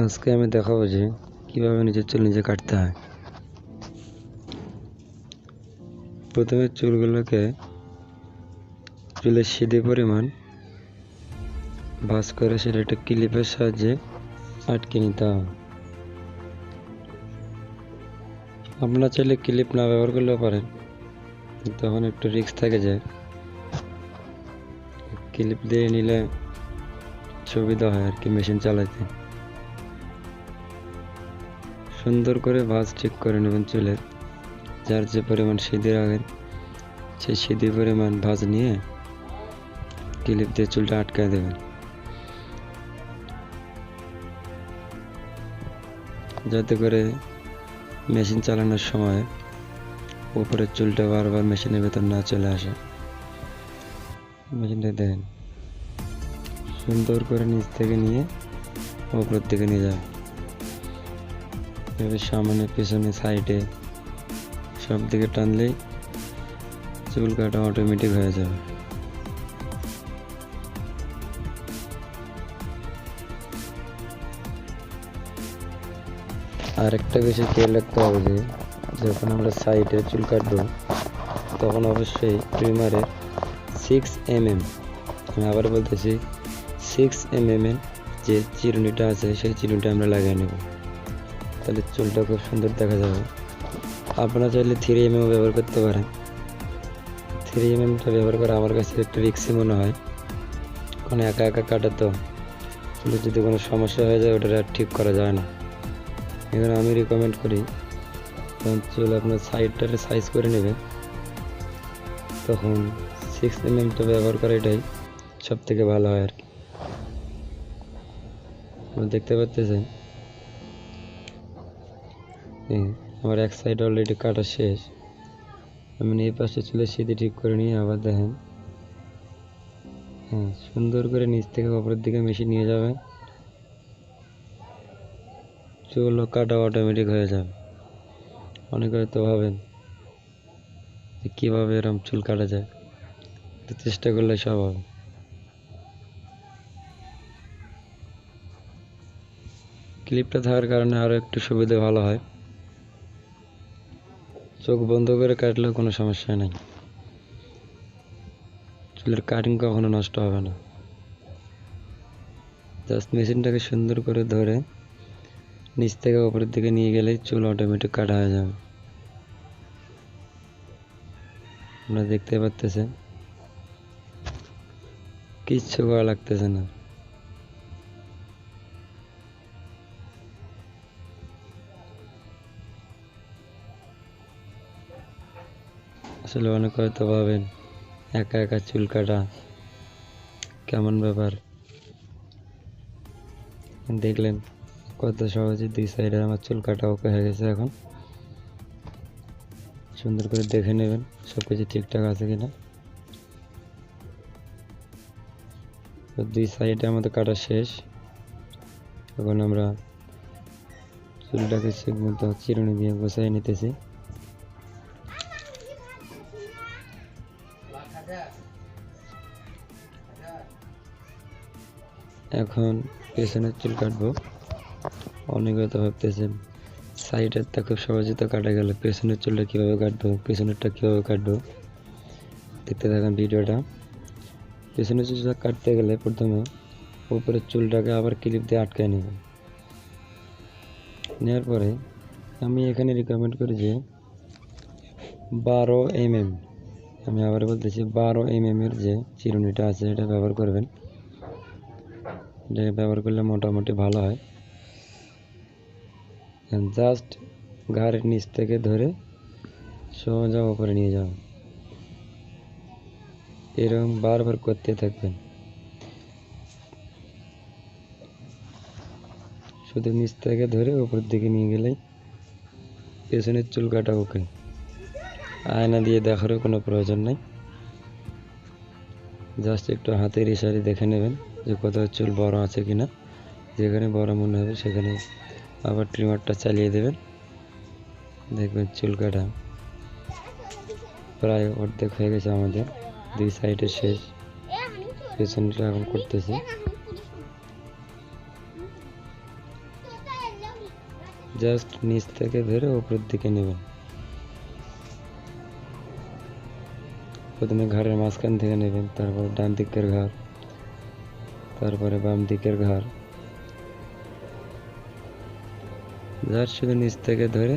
আজকে আমি দেখাবো যে কিভাবে নিজের চুল নিজে কাটতে হয়। প্রথমে চুলগুলোকে চুলের সিধে পরিমাণ ভাঁজ করে সেটা একটা ক্লিপের সাহায্যে আটকে নিতে হবে। আপনারা চাইলে ক্লিপ না ব্যবহার করলেও পারেন, তখন একটু রিস্ক থাকে যায়। ক্লিপ দিয়ে নিলে সুবিধা হয় আর কি মেশিন চালাতে। সুন্দর করে ভাঁজ ঠিক করে নেবেন চুলের, যার যে পরিমাণ সিঁধি রাখেন সেই সিঁধি পরিমাণ ভাঁজ নিয়ে ক্লিপ দিয়ে চুলটা আটকায় দেবেন, যাতে করে মেশিন চালানোর সময় উপরের চুলটা বারবার মেশিনের ভেতর না চলে আসে। মেশিনটা দেখেন সুন্দর করে নিচ থেকে নিয়ে উপরের দিকে নিয়ে যাবে। এভাবে সামনে পিছনে সাইডে সব দিকে টানলেই চুল কাটা অটোমেটিক হয়ে যাবে। আর একটা বিষয় খেয়াল রাখতে হবে যে যখন আমরা সাইডে চুল কাটবো তখন অবশ্যই ট্রিমারের 6mm, আমি আবার বলতেছি 6mm এর যে চিরুনিটা আছে সেই চিরুনিটা আমরা লাগিয়ে নেব, তাহলে চুলটা খুব সুন্দর দেখা যাবে। আপনারা চাইলে 3mm ব্যবহার করতে পারেন। 3mmটা ব্যবহার করা আমার কাছে একটু রিস্কি মনে হয়, কারণ একা একা কাটা তো চুলে যদি কোনো সমস্যা হয়ে যায় ওটা আর ঠিক করা যায় না। এখানে আমি রিকমেন্ড করি যখন চুল আপনার সাইডটারে সাইজ করে নেবে তখন 6mmটা ব্যবহার করা এটাই সব থেকে ভালো হয় আর কি। দেখতে পাচ্ছেন আমার এক সাইড অলরেডি কাটা শেষ। আমি এই পাশে চুলের সিঁধি ঠিক করে নিয়ে আবার দেখেন সুন্দর করে নিচ থেকে উপরের দিকে মেশিন নিয়ে যাবেন, চুল কাটা অটোমেটিক হয়ে যাবে। অনেকে হয়তো ভাবেন যে কীভাবে এরকম চুল কাটা যায়, তো চেষ্টা করলে সব হবে। ক্লিপটা থাকার কারণে আরও একটু সুবিধা ভালো হয়, চোখ বন্ধ করে কাটলেও কোনো সমস্যা নেই, চুলের কাটিং কখনো নষ্ট হবে না। জাস্ট মেশিনটাকে সুন্দর করে ধরে নিচ থেকে উপরের দিকে নিয়ে গেলেই চুল অটোমেটিক কাটা হয়ে যাবে। আপনারা দেখতে পাচ্ছেন কিচ্ছু করা লাগতেছে না। আসলে অনেক হয়তো ভাবেন একা একা চুল কাটা কেমন ব্যাপার, দেখলেন কত সহজে দুই সাইডে আমার চুল কাটা ওকে হয়ে গেছে। এখন সুন্দর করে দেখে নেবেন সব কিছু ঠিকঠাক আছে কিনা। দুই সাইডে আমাদের কাটা শেষ। এখন আমরা চুলটাকে ঠিক মতো চিরুনি দিয়ে বসাই নিতেছি। এখন পেছনের চুল কাটবো। অনেকে তো ভাবতেছেন সাইডেরটা খুব সহজে তো কাটা গেল, পেছনের চুলটা কীভাবে কাটবো, পেছনেরটা কীভাবে কাটবো, দেখতে থাকেন ভিডিওটা। পেছনের চুলটা কাটতে গেলে প্রথমে উপরের চুলটাকে আবার ক্লিপ দিয়ে আটকায় নেবেন। নেওয়ার পরে আমি এখানে রিকমেন্ড করি যে 12mm, আমি আবার বলতেছি 12mm এর যে চিরুনিটা আছে এটা ব্যবহার করবেন। এটা ব্যবহার করলে মোটামুটি ভালো হয়। জাস্ট ঘাড়ের নিচ থেকে ধরে সোজা উপরে নিয়ে যাও, এরকম বারবার করতে থাকবেন। শুধু নিচ থেকে ধরে উপরের দিকে নিয়ে গেলেই পেছনের চুল কাটা ওকে। আয়না দিয়ে দেখারও কোনো প্রয়োজন নেই, জাস্ট একটু হাতের ইশারায় দেখে নেবেন যে কোথাও চুল বড় আছে কিনা। যেখানে বড় মনে হবে সেখানে আবার ট্রিমারটা চালিয়ে দেবেন, দেখবেন চুল কাটা প্রায় অর্ধেক হয়ে গেছে আমাদের। দুই সাইডে শেষ, পেছনটা এখন করতেছি। জাস্ট নিচ থেকে ধরে উপরের দিকে নেবেন। প্রথমে ঘাড়ের মাঝখান থেকে নেবেন, তারপরে ডান দিকের ঘাড়, তারপরে বাম দিকের ঘাড়। জাস্ট শুধু নিচ থেকে ধরে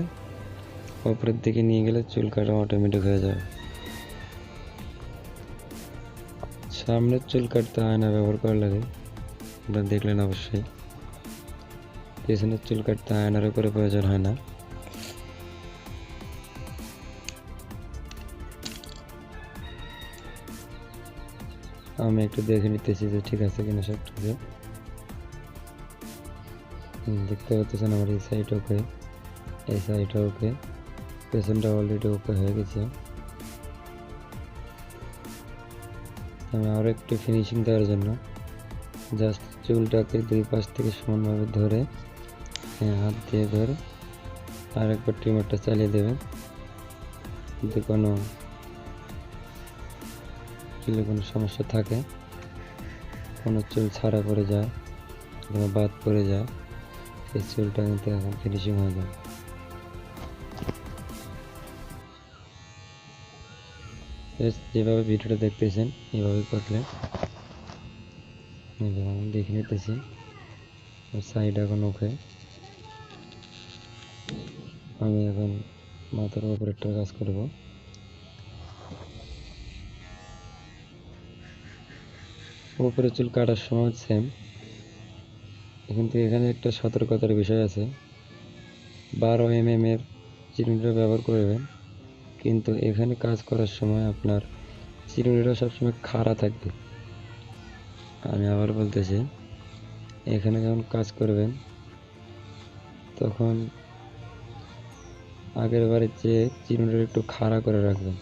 উপরের দিকে নিয়ে গেলে চুল কাটা অটোমেটিক হয়ে যাবে। সামনের চুল কাটতে আয়না ব্যবহার করা লাগে, আপনারা দেখলেন অবশ্যই। পেছনের চুল কাটতে আয়নার উপরে প্রয়োজন হয় না। আমি একটু দেখে নিতেছি যে ঠিক আছে কিনা সব ঠিক আছে। দেখতে পাচ্ছেন আমার এই সাইড ওকে, এই সাইডটা ওকে, পেছনটা অলরেডি ওকে হয়ে গেছে। আমি আরও একটু ফিনিশিং দেওয়ার জন্য জাস্ট চুলটাকে দুই পাশ থেকে সমানভাবে ধরে হাত দিয়ে ধরে আরেকবার ট্রিমারটা চালিয়ে দেবেন। যদি কোনো চুলে কোনো সমস্যা থাকে, কোনো চুল ছাড়া পড়ে যায়, কোনো বাদ পড়ে যায়, এই চুলটা কিন্তু এখন ফিনিশিং হয়ে যায়। যেভাবে ভিডিওটা দেখতেছেন এভাবে করলে আমি দেখে নিতেছি। সাইড এখন ওকে। আমি এখন মাথার উপরে একটা কাজ করব। উপরে চুল কাটার সময় সেম, কিন্তু এখানে একটা সতর্কতার বিষয় আছে। 12 mm এর চিরুনিটা ব্যবহার করবেন, কিন্তু এখানে কাজ করার সময় আপনার চিরুনিটা সবসময় খাড়া থাকবে। আমি আবার বলতেছি, এখানে যখন কাজ করবেন তখন আগের বারের চেয়ে চিরুনিটা একটু খাড়া করে রাখবেন।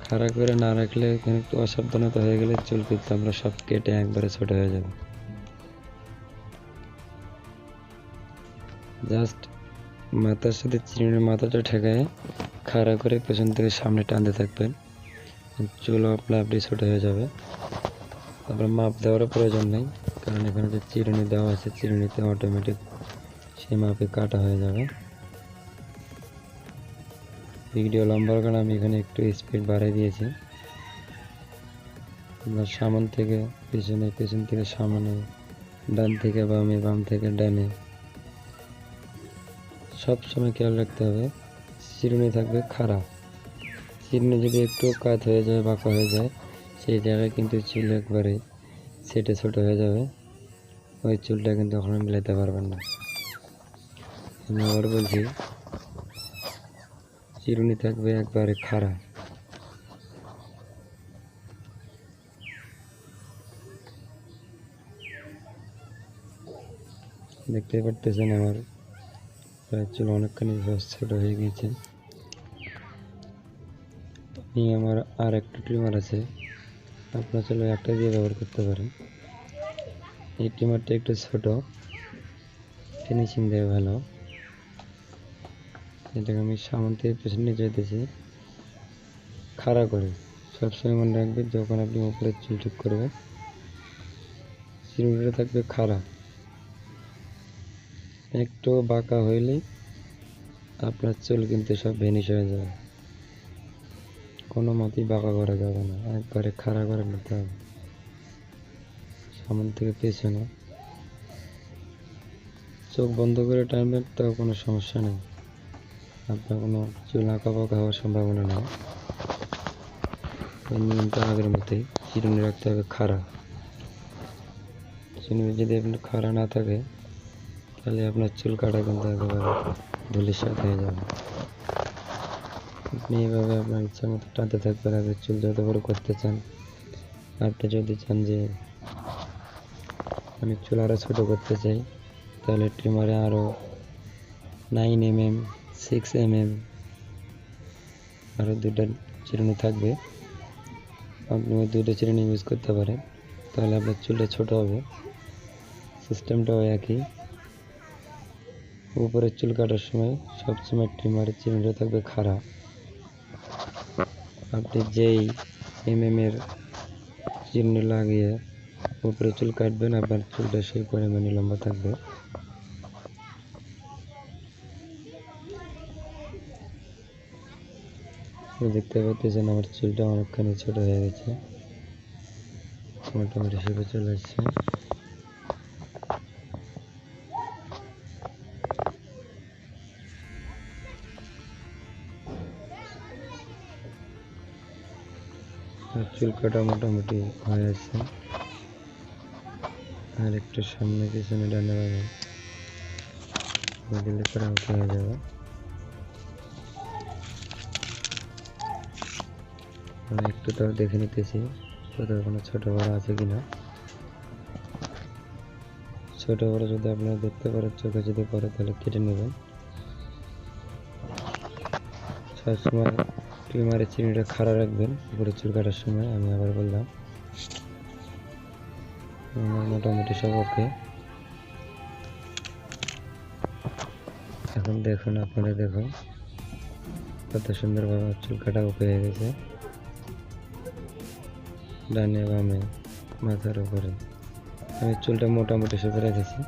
খাড়া করে না রাখলে এখানে একটু অসাবধানতা হয়ে গেলে চুল কিন্তু আমরা সব কেটে একবারে ছোট হয়ে যাবে। জাস্ট মাথার সাথে চিরুনির মাথাটা ঠেকায় খাড়া করে পেছন থেকে সামনে টানতে থাকবেন, চুল আপনি ছোট হয়ে যাবে। তারপর মাপ দেওয়ারও প্রয়োজন নেই, কারণ এখানে যে চিরুনি দেওয়া আছে চিরুনিতে অটোমেটিক সেই মাপে কাটা হয়ে যাবে। ভিডিও লম্বার কারণে আমি এখানে একটু স্পিড বাড়িয়ে দিয়েছি। আপনার সামন থেকে পেছনে, পেছন থেকে সামনে, ডান থেকে বামে, বাম থেকে ডানে সব সময় খেয়াল রাখতে হবে চিরুনি থাকবে খাড়া। চিরুনি যদি একটু কাত হয়ে যায়, বাঁকা হয়ে যায়, সেই জায়গায় কিন্তু চুল একবারে সেটে ছোট হয়ে যাবে। ওই চুলটা কিন্তু কখনো মিলাতে পারবেন না। আমি আবার বলছি, চিরুনি থাকবে একবারে খাড়া। দেখতে পারতেছেন আমার প্রায় চুল অনেকখানি ছোট হয়ে গেছে। আমার আর একটা ট্রিমার আছে, আপনার চলো একটা দিয়ে ব্যবহার করতে পারেন। এই ট্রিমারটা একটু ছোট, ফিনিশিং দেয় ভালো। এটাকে আমি সামন থেকে পেছনে যেতেছি খাড়া করে। সবসময় মনে রাখবেন যখন আপনি উপরে চুল ঠিক করবেন চিরুনিটা থাকবে খাড়া। একটু বাঁকা হইলেই আপনার চুল কিন্তু সব ভেনিশ হয়ে যাবে। কোনো মতেই বাঁকা করা যাবে না, একবারে খাড়া করে নিতে হবে। সামন থেকে পেছনে চোখ বন্ধ করে টানবেন, তাও কোনো সমস্যা নেই, আপনার কোনো চুল আঁকা বাঁকা হওয়ার সম্ভাবনা নেই। এই নিয়মটা আগের মতোই, চিরুনি রাখতে হবে খাড়া। চিরুনি যদি আপনার খাড়া না থাকে তাহলে আপনার চুল কাটা কিন্তু একেবারে ধূলিসাৎ হয়ে যাবে। আপনি এইভাবে আপনার ইচ্ছা মতো টানতে থাকবেন। আপনার চুল যত বড় করতে চান, আপনি যদি চান যে আমি চুল আরও ছোটো করতে চাই, তাহলে ট্রিমারে আরও 9 mm, 6 mm আরও দুটো চিরুনি থাকবে। আপনি ওই দুটো চিরুনি ইউজ করতে পারেন, তাহলে আপনার চুলটা ছোট হবে। সিস্টেমটাও একই। উপরের চুল কাটার সময় সবসময় ট্রিমারের চিরুনিটা থাকবে খাড়া। আপনি যেই এর চিরুনি লাগিয়ে উপরে চুল কাটবেন, আপনার চুলটা সেই পরিমাণে লম্বা থাকবে। দেখতে পাচ্ছেন আমার চুলটা অনেকখানি ছোট হয়ে গেছে, মোটামুটি শেপে চলে আসছে। চুল কাটা মোটামুটি হয়ে আসছে, আর একটু সামনে পিছনে ডানে বামে দিলে করা হয়ে যাবে। আমি একটু তাও দেখে নিতেছি কোথাও কোনো ছোট বড় আছে কিনা। ছোট বড় যদি আপনারা দেখতে পারেন, চোখে যদি পড়ে তাহলে কেটে নেবেন। সবসময় ট্রিমারের চিনিটা খাড়া রাখবেন উপরে চুল কাটার সময়। আমি আবার বললাম, আমার মোটামুটি সব ওকে। এখন দেখুন, আপনারা দেখুন কত সুন্দরভাবে চুল কাটা ওকে হয়ে গেছে, ডানে বামে মাথার উপরে। আমি চুলটা মোটামুটি শেপে রেখেছি।